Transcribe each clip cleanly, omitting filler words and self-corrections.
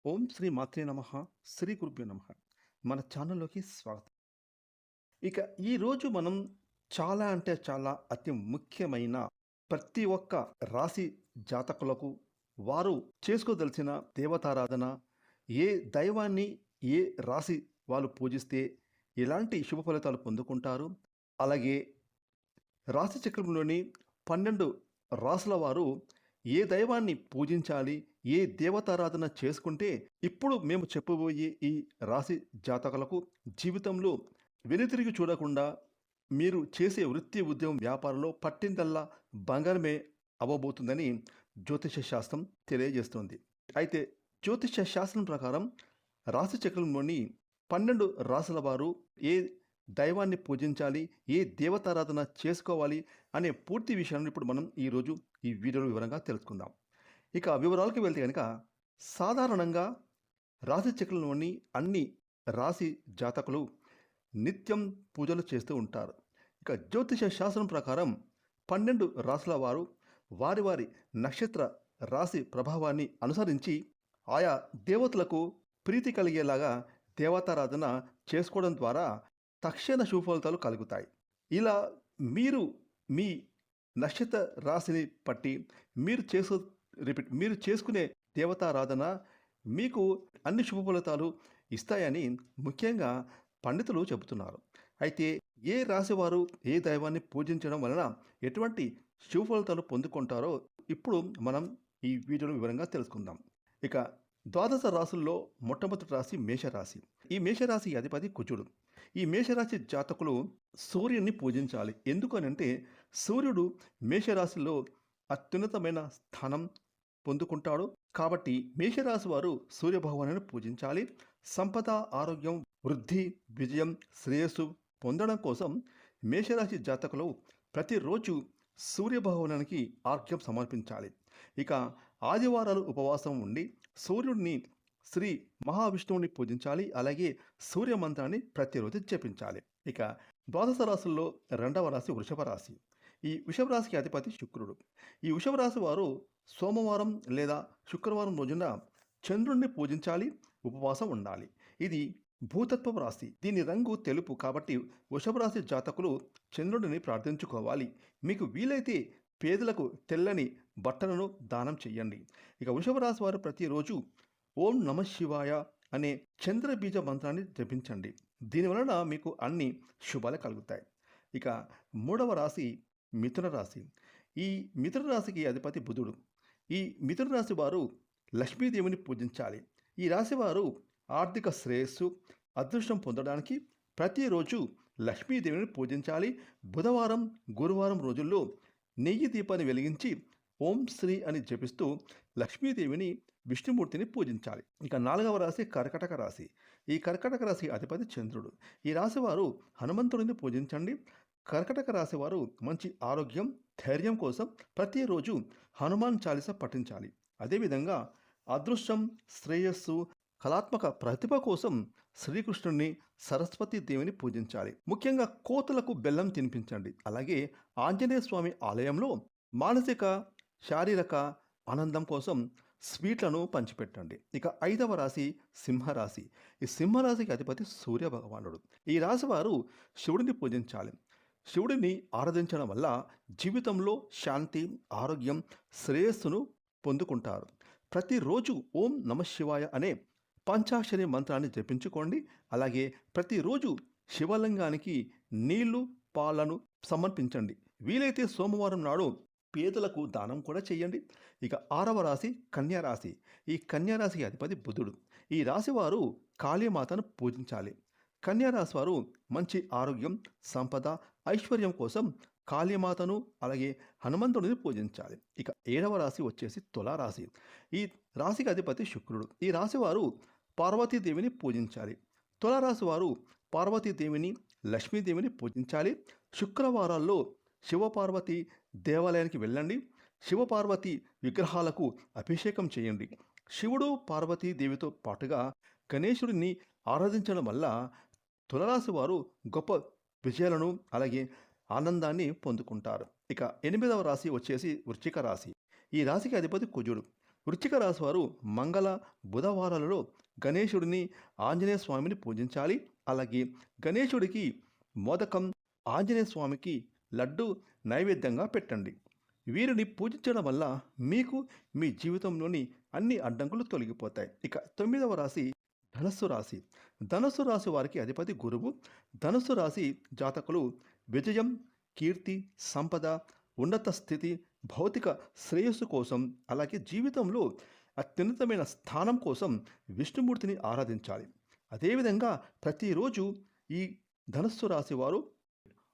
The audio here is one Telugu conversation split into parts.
ఓం శ్రీ మాత్రే నమః. శ్రీ గురుభ్యో నమః. మన ఛానల్‌లోకి స్వాగతం. ఇక ఈరోజు మనం చాలా అంటే చాలా అతి ముఖ్యమైన ప్రతి ఒక్క రాశి జాతకులకు వారు చేసుకోదలిచిన దేవతారాధన, ఏ దైవాన్ని ఏ రాశి వాళ్ళు పూజిస్తే ఎలాంటి శుభ ఫలితాలు పొందుకుంటారు, అలాగే రాశి చక్రంలోని 12 రాసుల వారు ఏ దైవాన్ని పూజించాలి, ఏ దేవతారాధన చేసుకుంటే ఇప్పుడు మేము చెప్పబోయే ఈ రాశి జాతకులకు జీవితంలో వెనుతిరిగి చూడకుండా మీరు చేసే వృత్తి, ఉద్యోగం, వ్యాపారంలో పట్టిందల్లా బంగారమే అవ్వబోతుందని జ్యోతిష శాస్త్రం తెలియజేస్తుంది. అయితే జ్యోతిష శాస్త్రం ప్రకారం రాశి చక్రంలోని 12 రాసుల వారు ఏ దైవాన్ని పూజించాలి, ఏ దేవతారాధన చేసుకోవాలి అనే పూర్తి విషయాన్ని ఇప్పుడు మనం ఈరోజు ఈ వీడియోలో వివరంగా తెలుసుకుందాం. ఇక వివరాలకు వెళ్తే కనుక సాధారణంగా రాశి చక్రంలోని అన్ని రాశి జాతకులు నిత్యం పూజలు చేస్తూ ఉంటారు. ఇక జ్యోతిష శాస్త్రం ప్రకారం 12 రాశుల వారు వారి వారి నక్షత్ర రాశి ప్రభావాన్ని అనుసరించి ఆయా దేవతలకు ప్రీతి కలిగేలాగా దేవతారాధన చేసుకోవడం ద్వారా తక్షణ శుభ ఫలితాలు కలుగుతాయి. ఇలా మీరు మీ నక్షత్ర రాశిని బట్టి మీరు చేసుకునే దేవతారాధన మీకు అన్ని శుభ ఫలితాలు ఇస్తాయని ముఖ్యంగా పండితులు చెబుతున్నారు. అయితే ఏ రాశి వారు ఏ దైవాన్ని పూజించడం వలన ఎటువంటి శుభ ఫలితాలు పొందుకుంటారో ఇప్పుడు మనం ఈ వీడియోలో వివరంగా తెలుసుకుందాం. ఇక ద్వాదశ రాశుల్లో మొట్టమొదటి రాశి మేషరాశి. ఈ మేషరాశి అధిపతి కుజుడు. ఈ మేషరాశి జాతకులు సూర్యుని పూజించాలి. ఎందుకనంటే సూర్యుడు మేషరాశిలో అత్యున్నతమైన స్థానం పొందుకుంటాడు. కాబట్టి మేషరాశి వారు సూర్యభగవానుని పూజించాలి. సంపద, ఆరోగ్యం, వృద్ధి, విజయం, శ్రేయస్సు పొందడం కోసం మేషరాశి జాతకులు ప్రతిరోజు సూర్యభగవానునికి ఆర్ఘ్యం సమర్పించాలి. ఇక ఆదివారాలు ఉపవాసం ఉండి సూర్యుడిని శ్రీ మహావిష్ణువుని పూజించాలి. అలాగే సూర్య మంత్రాన్ని ప్రతిరోజు జపించాలి. ఇక ద్వాదశ రాశుల్లో రెండవ రాశి వృషభ రాశి. ఈ వృషభ రాశికి అధిపతి శుక్రుడు. ఈ వృషభ రాశి వారు సోమవారం లేదా శుక్రవారం రోజున చంద్రుణ్ణి పూజించాలి, ఉపవాసం ఉండాలి. ఇది భూతత్వ రాశి. దీని రంగు తెలుపు కాబట్టి వృషభ రాశి జాతకులు చంద్రుడిని ప్రార్థించుకోవాలి. మీకు వీలైతే పేదలకు తెల్లని బట్టలను దానం చెయ్యండి. ఇక వృషభ రాశి వారు ప్రతిరోజు ఓం నమ శివాయ అనే చంద్రబీజ మంత్రాన్ని జపించండి. దీనివలన మీకు అన్ని శుభాలు కలుగుతాయి. ఇక మూడవ రాశి మిథున రాశి. ఈ మిథున రాశికి అధిపతి బుధుడు. ఈ మిథున రాశి వారు లక్ష్మీదేవిని పూజించాలి. ఈ రాశి వారు ఆర్థిక శ్రేయస్సు, అదృష్టం పొందడానికి ప్రతిరోజు లక్ష్మీదేవిని పూజించాలి. బుధవారం, గురువారం రోజుల్లో నెయ్యి దీపాన్ని వెలిగించి ఓం శ్రీ అని జపిస్తూ లక్ష్మీదేవిని, విష్ణుమూర్తిని పూజించాలి. ఇక నాలుగవ రాశి కర్కటక రాశి. ఈ కర్కటక రాశి అధిపతి చంద్రుడు. ఈ రాశి వారు హనుమంతుడిని పూజించండి. కర్కటక రాశి వారు మంచి ఆరోగ్యం, ధైర్యం కోసం ప్రతిరోజు హనుమాన్ చాలీస పఠించాలి. అదేవిధంగా అదృష్టం, శ్రేయస్సు, కళాత్మక ప్రతిభ కోసం శ్రీకృష్ణుడిని, సరస్వతి దేవిని పూజించాలి. ముఖ్యంగా కోతులకు బెల్లం తినిపించండి. అలాగే ఆంజనేయ స్వామి ఆలయంలో మానసిక, శారీరక ఆనందం కోసం స్వీట్లను పంచిపెట్టండి. ఇక ఐదవ రాశి సింహరాశి. ఈ సింహరాశికి అధిపతి సూర్య భగవానుడు. ఈ రాశి వారు శివుడిని పూజించాలి. శివుడిని ఆరాధించడం వల్ల జీవితంలో శాంతి, ఆరోగ్యం, శ్రేయస్సును పొందుకుంటారు. ప్రతిరోజు ఓం నమ శివాయ అనే పంచాక్షరి మంత్రాన్ని జపించుకోండి. అలాగే ప్రతిరోజు శివలింగానికి నీళ్లు, పాలను సమర్పించండి. వీలైతే సోమవారం నాడు పేదలకు దానం కూడా చేయండి. ఇక ఆరవ రాశి కన్యారాశి. ఈ కన్యారాశి అధిపతి బుధుడు. ఈ రాశి వారు కాళీమాతను పూజించాలి. కన్యారాశి వారు మంచి ఆరోగ్యం, సంపద, ఐశ్వర్యం కోసం కాళీమాతను అలాగే హనుమంతుడిని పూజించాలి. ఇక ఏడవ రాశి వచ్చేసి తులారాశి. ఈ రాశికి అధిపతి శుక్రుడు. ఈ రాశి వారు పార్వతీదేవిని పూజించాలి. తులారాశి వారు పార్వతీదేవిని, లక్ష్మీదేవిని పూజించాలి. శుక్రవారాల్లో శివపార్వతి దేవాలయానికి వెళ్ళండి. శివపార్వతి విగ్రహాలకు అభిషేకం చేయండి. శివుడు, పార్వతీదేవితో పాటుగా గణేశుడిని ఆరాధించడం వల్ల తులరాశి వారు గొప్ప విజయాలను అలాగే ఆనందాన్ని పొందుకుంటారు. ఇక ఎనిమిదవ రాశి వచ్చేసి వృశ్చిక రాశి. ఈ రాశికి అధిపతి కుజుడు. వృశ్చిక రాశి వారు మంగళ బుధవారాలలో గణేశుడిని ఆంజనేయ స్వామిని పూజించాలి. అలాగే గణేశుడికి మోదకం, ఆంజనేయ స్వామికి లడ్డు నైవేద్యంగా పెట్టండి. వీరిని పూజించడం వల్ల మీకు మీ జీవితంలోని అన్ని అడ్డంకులు తొలగిపోతాయి. ఇక 9వ రాశి ధనస్సు రాశి. ధనస్సు రాశి వారికి అధిపతి గురువు. ధనస్సు రాశి జాతకులు విజయం, కీర్తి, సంపద, ఉన్నత స్థితి, భౌతిక శ్రేయస్సు కోసం, అలాగే జీవితంలో అత్యున్నతమైన స్థానం కోసం విష్ణుమూర్తిని ఆరాధించాలి. అదేవిధంగా ప్రతిరోజు ఈ ధనస్సు రాశి వారు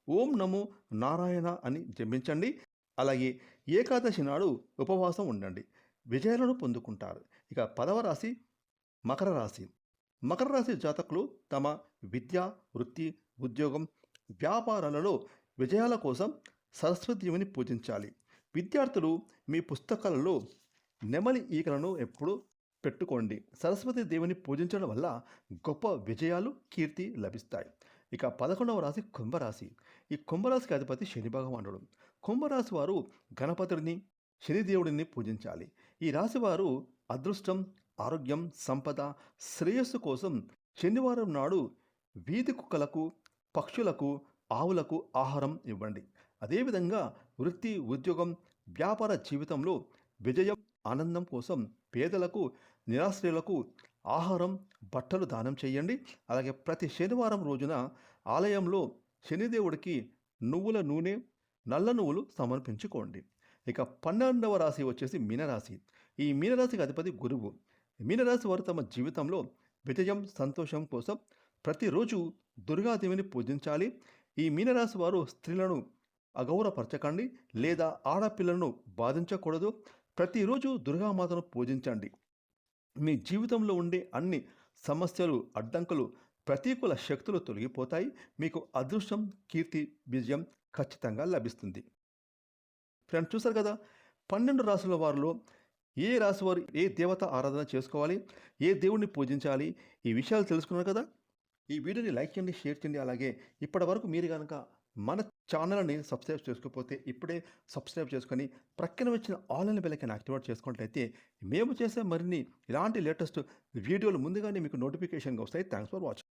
ఓం నమో నారాయణ అని జపించండి. అలాగే ఏకాదశి నాడు ఉపవాసం ఉండండి. విజయాలను పొందుకుంటారు. ఇక 10వ రాశి మకర రాశి. మకర రాశి జాతకులు తమ విద్య, వృత్తి, ఉద్యోగం, వ్యాపారాలలో విజయాల కోసం సరస్వతీదేవిని పూజించాలి. విద్యార్థులు మీ పుస్తకాలలో నెమలి ఈకలను ఎప్పుడు పెట్టుకోండి. సరస్వతి దేవిని పూజించడం వల్ల గొప్ప విజయాలు, కీర్తి లభిస్తాయి. ఇక 11వ రాశి కుంభరాశి. ఈ కుంభరాశికి అధిపతి శని భగవానుడు. కుంభరాశి వారు గణపతిని, శనిదేవుడిని పూజించాలి. ఈ రాశి వారు అదృష్టం, ఆరోగ్యం, సంపద, శ్రేయస్సు కోసం శనివారం నాడు వీధి కుక్కలకు, పక్షులకు, ఆవులకు ఆహారం ఇవ్వండి. అదేవిధంగా వృత్తి, ఉద్యోగం, వ్యాపార జీవితంలో విజయం, ఆనందం కోసం పేదలకు, నిరాశ్రయులకు ఆహారం, బట్టలు దానం చేయండి. అలాగే ప్రతి శనివారం రోజున ఆలయంలో శనిదేవుడికి నువ్వుల నూనె, నల్ల నువ్వులు సమర్పించుకోండి. ఇక 12వ రాశి వచ్చేసి మీనరాశి. ఈ మీనరాశికి అధిపతి గురువు. మీనరాశి వారు తమ జీవితంలో విజయం, సంతోషం కోసం ప్రతిరోజు దుర్గాదేవిని పూజించాలి. ఈ మీనరాశి వారు స్త్రీలను అగౌరవపరచకండి లేదా ఆడపిల్లలను బాధించకూడదు. ప్రతిరోజు దుర్గామాతను పూజించండి. మీ జీవితంలో ఉండే అన్ని సమస్యలు, అడ్డంకులు, ప్రతికూల శక్తులు తొలగిపోతాయి. మీకు అదృష్టం, కీర్తి, విజయం ఖచ్చితంగా లభిస్తుంది. ఫ్రెండ్స్, చూసారు కదా 12 రాశుల వారిలో ఏ రాశి వారు ఏ దేవత ఆరాధన చేసుకోవాలి, ఏ దేవుణ్ణి పూజించాలి, ఈ విషయాలు తెలుసుకున్నారు కదా. ఈ వీడియోని లైక్ చేయండి, షేర్ చేయండి. అలాగే ఇప్పటి వరకు మీరు కనుక మన ఛానల్ని సబ్స్క్రైబ్ చేసుకోకపోతే ఇప్పుడే సబ్స్క్రైబ్ చేసుకొని ప్రక్కన వచ్చిన ఆన్లైన్ బెల్ ఐకాన్ యాక్టివేట్ చేసుకున్నట్లయితే మేము చేసే మరిన్ని ఇలాంటి లేటెస్ట్ వీడియోలు ముందుగానే మీకు నోటిఫికేషన్గా వస్తాయి. Thanks for watching.